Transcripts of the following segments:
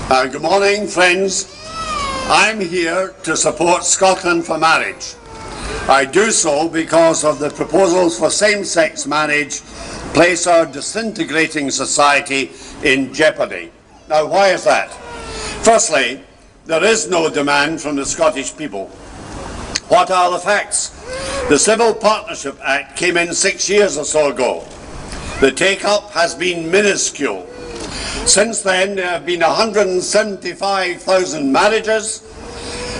Good morning, friends. I'm here to support Scotland for marriage. I do so because of the proposals for same-sex marriage place our disintegrating society in jeopardy. Now, why is that? Firstly, there is no demand from the Scottish people. What are the facts? The Civil Partnership Act came in 6 years or so ago. The take-up has been minuscule. Since then, there have been 175,000 marriages,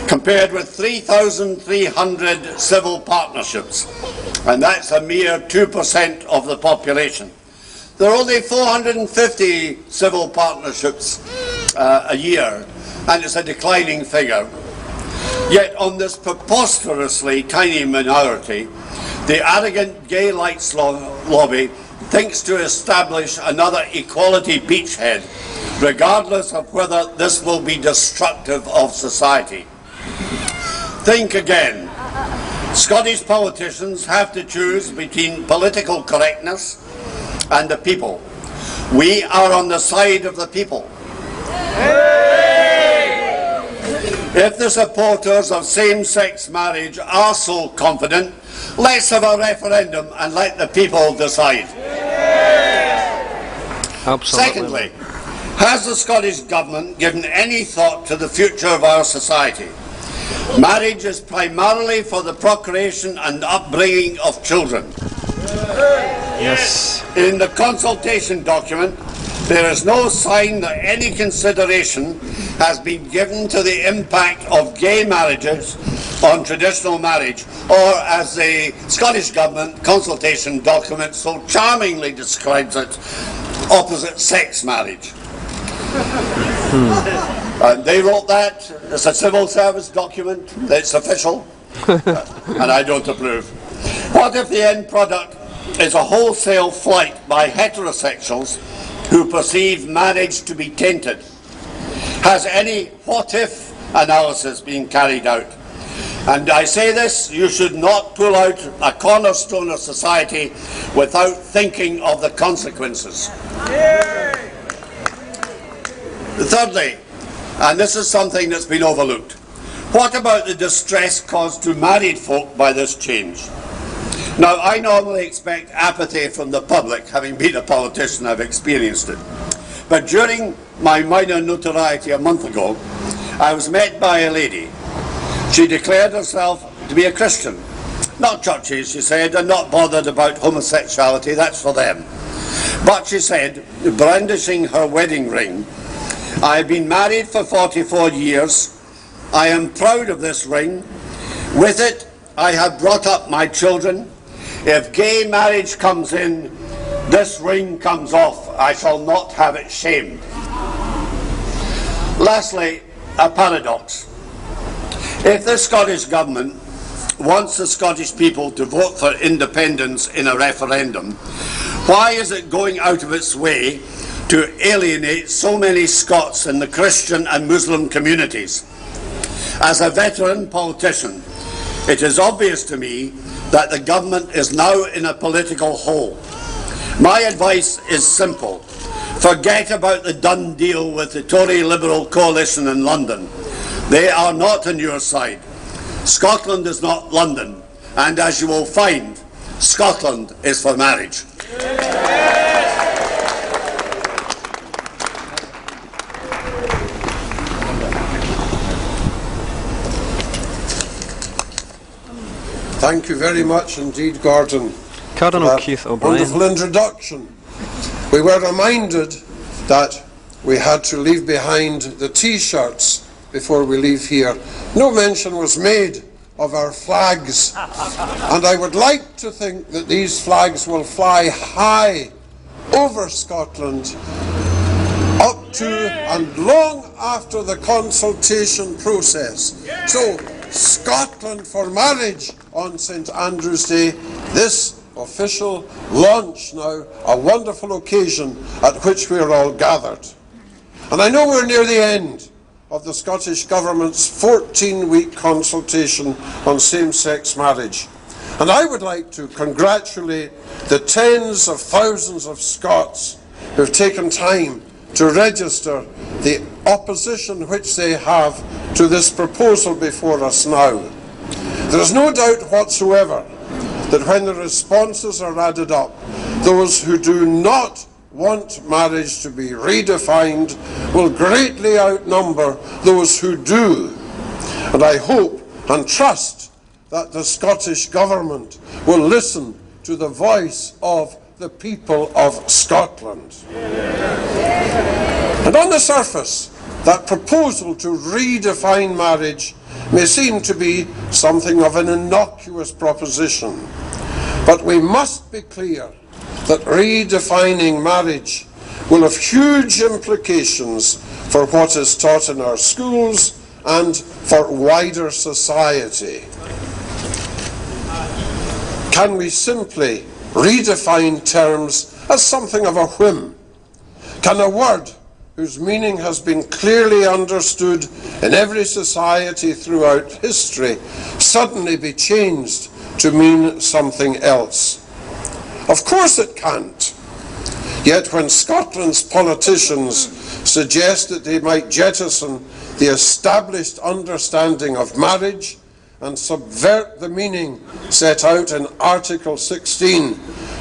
compared with 3,300 civil partnerships, and that's a mere 2% of the population. There are only 450 civil partnerships a year, and it's a declining figure. Yet on this preposterously tiny minority, the arrogant gay rights lobby thinks to establish another equality beachhead, regardless of whether this will be destructive of society. Think again. Scottish politicians have to choose between political correctness and the people. We are on the side of the people. If the supporters of same-sex marriage are so confident, let's have a referendum and let the people decide. Absolutely. Secondly, has the Scottish Government given any thought to the future of our society? Marriage is primarily for the procreation and upbringing of children. Yes. In the consultation document, there is no sign that any consideration has been given to the impact of gay marriages on traditional marriage, or as the Scottish Government consultation document so charmingly describes it, opposite-sex marriage. They wrote that. It's a civil service document. It's official, and I don't approve. What if the end product is a wholesale flight by heterosexuals who perceive marriage to be tainted? Has any what-if analysis been carried out? And I say this, you should not pull out a cornerstone of society without thinking of the consequences. Thirdly, and this is something that's been overlooked, what about the distress caused to married folk by this change? Now, I normally expect apathy from the public. Having been a politician, I've experienced it. But during my minor notoriety a month ago, I was met by a lady. She declared herself to be a Christian. Not churches, she said, and not bothered about homosexuality, that's for them. But she said, brandishing her wedding ring, I have been married for 44 years. I am proud of this ring. With it, I have brought up my children. If gay marriage comes in, this ring comes off. I shall not have it shamed. Lastly, a paradox. If the Scottish Government wants the Scottish people to vote for independence in a referendum, why is it going out of its way to alienate so many Scots in the Christian and Muslim communities? As a veteran politician, it is obvious to me that the government is now in a political hole. My advice is simple. Forget about the done deal with the Tory Liberal coalition in London. They are not on your side. Scotland is not London, and as you will find, Scotland is for marriage. Thank you very much indeed, Gordon. Cardinal Keith O'Brien. Wonderful introduction. We were reminded that we had to leave behind the T-shirts before we leave here. No mention was made of our flags, and I would like to think that these flags will fly high over Scotland up to and long after the consultation process. So, Scotland for marriage on St Andrew's Day, this official launch now, a wonderful occasion at which we are all gathered. And I know we're near the end of the Scottish Government's 14-week consultation on same-sex marriage. And I would like to congratulate the tens of thousands of Scots who have taken time to register the opposition which they have to this proposal before us now. There is no doubt whatsoever that when the responses are added up, those who do not want marriage to be redefined will greatly outnumber those who do. And I hope and trust that the Scottish Government will listen to the voice of the people of Scotland. And on the surface, that proposal to redefine marriage may seem to be something of an innocuous proposition. But we must be clear that redefining marriage will have huge implications for what is taught in our schools and for wider society. Can we simply redefine terms as something of a whim? Can a word whose meaning has been clearly understood in every society throughout history suddenly be changed to mean something else? Of course it can't. Yet when Scotland's politicians suggest that they might jettison the established understanding of marriage and subvert the meaning set out in Article 16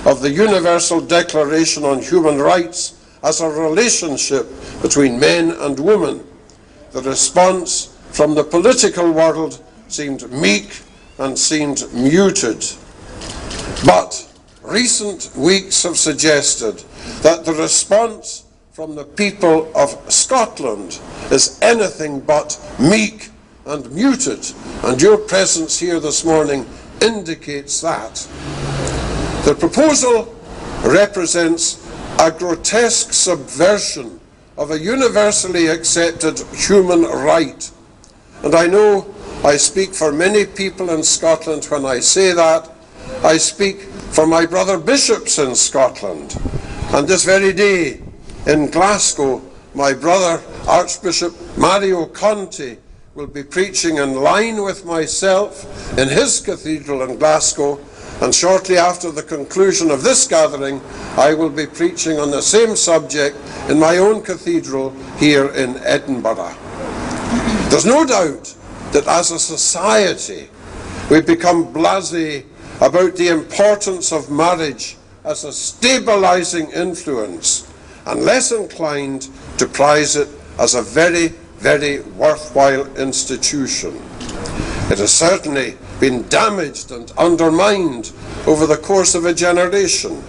of the Universal Declaration on Human Rights as a relationship between men and women, the response from the political world seemed meek and seemed muted. But recent weeks have suggested that the response from the people of Scotland is anything but meek and muted, and your presence here this morning indicates that. The proposal represents a grotesque subversion of a universally accepted human right. And I know I speak for many people in Scotland when I say that. I speak for my brother bishops in Scotland. And this very day in Glasgow, my brother Archbishop Mario Conti will be preaching in line with myself in his cathedral in Glasgow, and shortly after the conclusion of this gathering, I will be preaching on the same subject in my own cathedral here in Edinburgh. There's no doubt that as a society we've become blasé about the importance of marriage as a stabilizing influence and less inclined to prize it as a very, very worthwhile institution. It has certainly been damaged and undermined over the course of a generation.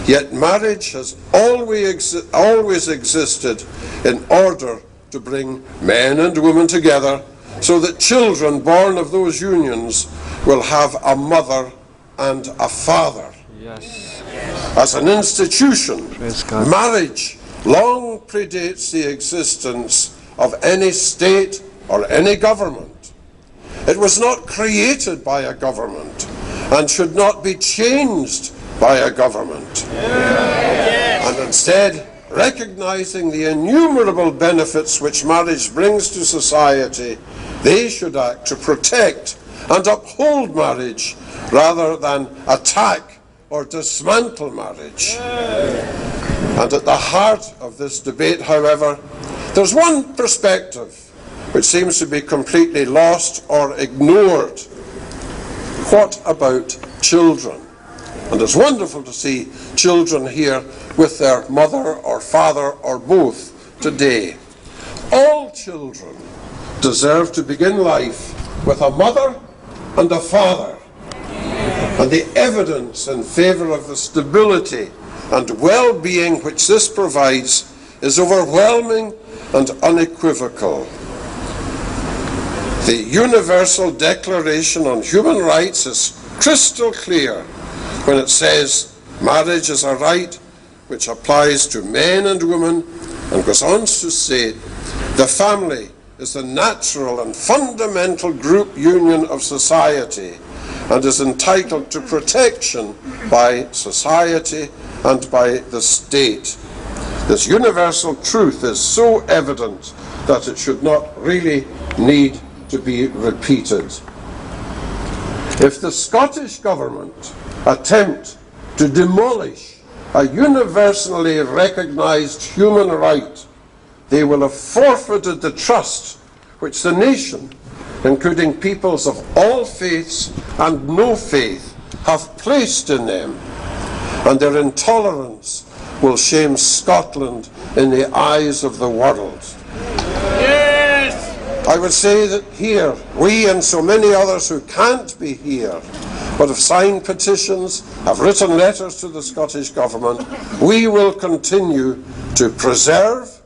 Yet marriage has always existed in order to bring men and women together so that children born of those unions will have a mother and a father. Yes. As an institution, Praise God. marriage long predates the existence of any state or any government. It was not created by a government and should not be changed by a government. And instead, recognizing the innumerable benefits which marriage brings to society, they should act to protect and uphold marriage rather than attack or dismantle marriage. And at the heart of this debate, however, there's one perspective which seems to be completely lost or ignored. What about children? And it's wonderful to see children here with their mother or father or both today. All children deserve to begin life with a mother and a father. And the evidence in favour of the stability and well-being which this provides is overwhelming and unequivocal. The Universal Declaration on Human Rights is crystal clear when it says marriage is a right which applies to men and women, and goes on to say the family is the natural and fundamental group union of society and is entitled to protection by society and by the state. This universal truth is so evident that it should not really need to be repeated. If the Scottish Government attempt to demolish a universally recognised human right, they will have forfeited the trust which the nation, including peoples of all faiths and no faith, have placed in them, and their intolerance will shame Scotland in the eyes of the world. Yes! I would say that here, we and so many others who can't be here, but have signed petitions, have written letters to the Scottish Government, we will continue to preserve,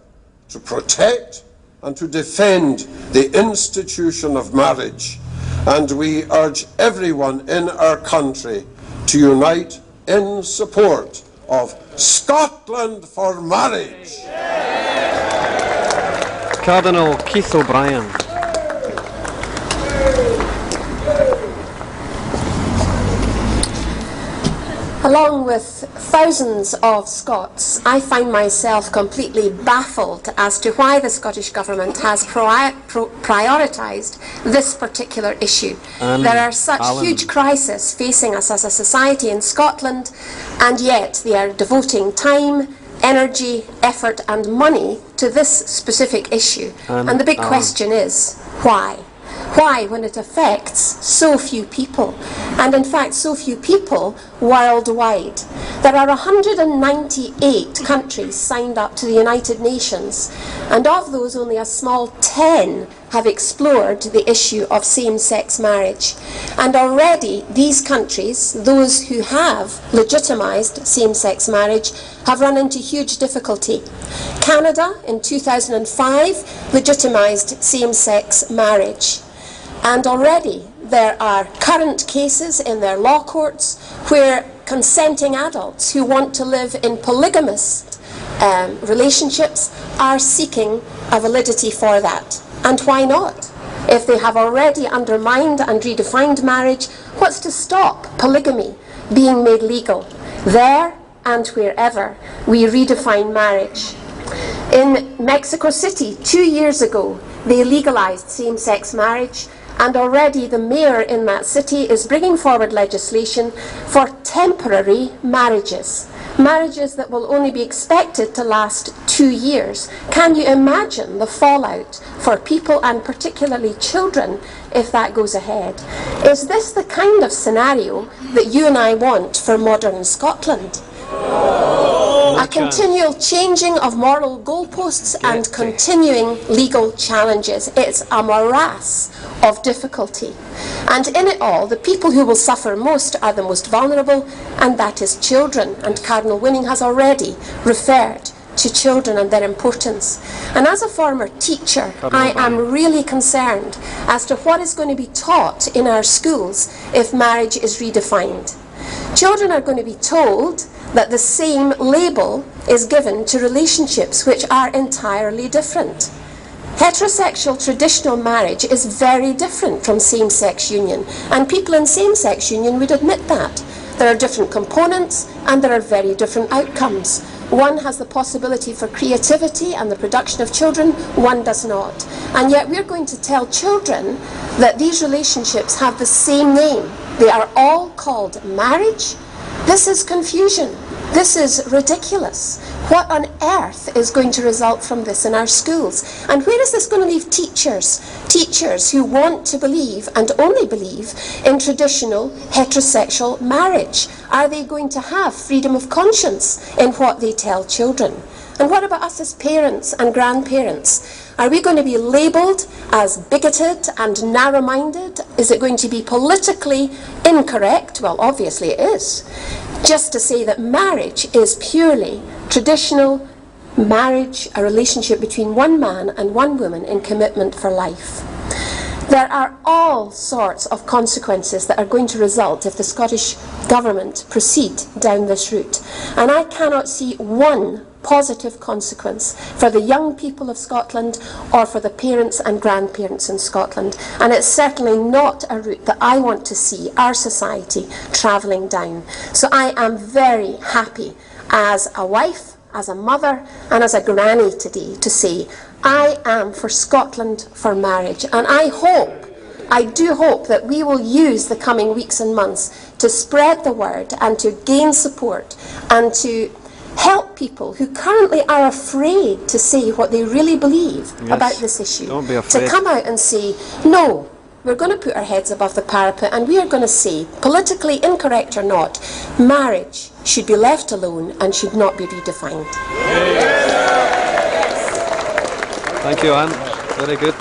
to protect, and to defend the institution of marriage. And we urge everyone in our country to unite in support of Scotland for marriage. Cardinal Keith O'Brien. Along with thousands of Scots, I find myself completely baffled as to why the Scottish Government has prioritised this particular issue. There are such huge crises facing us as a society in Scotland, and yet they are devoting time, energy, effort and money to this specific issue. And the big question is, why? Why, when it affects so few people, and in fact so few people worldwide? There are 198 countries signed up to the United Nations, and of those only a small 10 have explored the issue of same-sex marriage. And already these countries, those who have legitimised same-sex marriage, have run into huge difficulty. Canada in 2005 legitimised same-sex marriage. And already there are current cases in their law courts where consenting adults who want to live in polygamous relationships are seeking a validity for that. And why not? If they have already undermined and redefined marriage, what's to stop polygamy being made legal? There and wherever we redefine marriage. In Mexico City, 2 years ago, they legalized same-sex marriage, and already the mayor in that city is bringing forward legislation for temporary marriages. Marriages that will only be expected to last 2 years. Can you imagine the fallout for people, and particularly children, if that goes ahead? Is this the kind of scenario that you and I want for modern Scotland? A continual changing of moral goalposts and continuing legal challenges. It's a morass of difficulty. And in it all, the people who will suffer most are the most vulnerable, and that is children. And Cardinal Winning has already referred to children and their importance. And as a former teacher, I am really concerned as to what is going to be taught in our schools if marriage is redefined. Children are going to be told that the same label is given to relationships which are entirely different. Heterosexual traditional marriage is very different from same-sex union, and people in same-sex union would admit that. There are different components and there are very different outcomes. One has the possibility for creativity and the production of children, one does not. And yet we're going to tell children that these relationships have the same name. They are all called marriage. This is confusion. This is ridiculous. What on earth is going to result from this in our schools? And where is this going to leave teachers? Teachers who want to believe, and only believe, in traditional heterosexual marriage. Are they going to have freedom of conscience in what they tell children? And what about us as parents and grandparents? Are we going to be labelled as bigoted and narrow-minded? Is it going to be politically incorrect? Well, obviously it is. Just to say that marriage is purely traditional marriage, a relationship between one man and one woman in commitment for life. There are all sorts of consequences that are going to result if the Scottish Government proceed down this route. And I cannot see one positive consequence for the young people of Scotland or for the parents and grandparents in Scotland. And it's certainly not a route that I want to see our society travelling down. So I am very happy as a wife, as a mother and as a granny today to say I am for Scotland for marriage. And I do hope that we will use the coming weeks and months to spread the word and to gain support and to help people who currently are afraid to say what they really believe about this issue, don't be to afraid. come out and say, no, we're going to put our heads above the parapet and we are going to say, politically incorrect or not, marriage should be left alone and should not be redefined. Thank you, Anne. Very good.